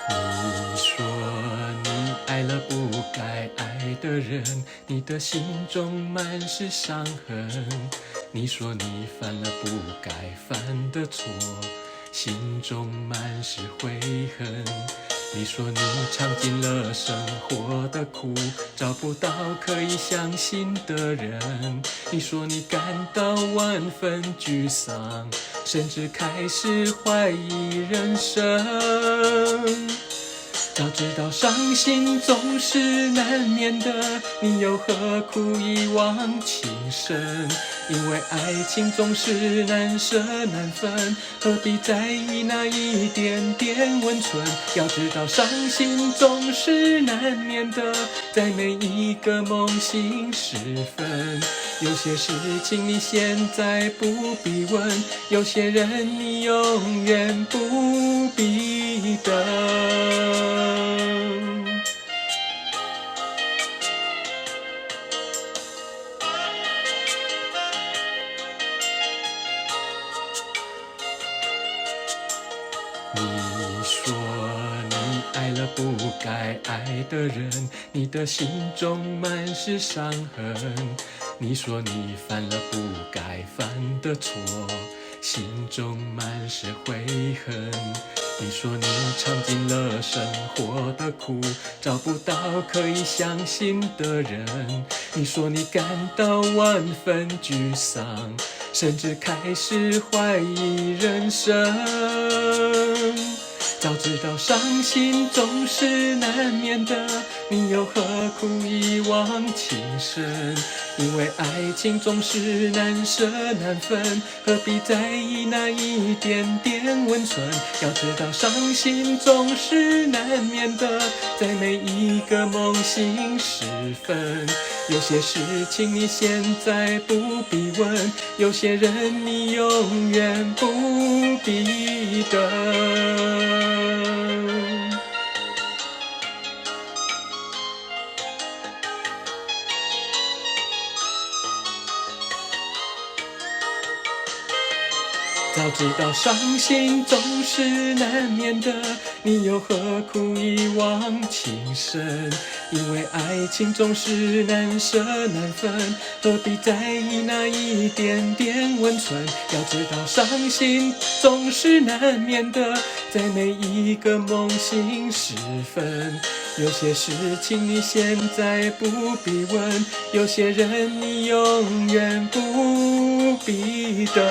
你说你爱了不该爱的人，你的心中满是伤痕。你说你犯了不该犯的错，心中满是悔恨。你说你尝尽了生活的苦，找不到可以相信的人。你说你感到万分沮丧，甚至开始怀疑人生。早知道伤心总是难免的，你又何苦一往情深？因为爱情总是难舍难分，何必在意那一点点温存？要知道伤心总是难免的，在每一个梦醒时分。有些事情你现在不必问，有些人你永远不必等。你说你爱了不该爱的人，你的心中满是伤痕。你说你犯了不该犯的错，心中满是悔恨。你说你尝尽了生活的苦，找不到可以相信的人。你说你感到万分沮丧，甚至开始怀疑人生。早知道伤心总是难免的，你又何苦一往情深？因为爱情总是难舍难分，何必在意那一点点温存？要知道伤心总是难免的，在每一个梦醒时分。有些事情你现在不必问，有些人你永远不必等。早知道伤心总是难免的，你又何苦一往情深？因为爱情总是难舍难分，何必在意那一点点温存？要知道伤心总是难免的，在每一个梦醒时分。有些事情你现在不必问，有些人你永远不必等。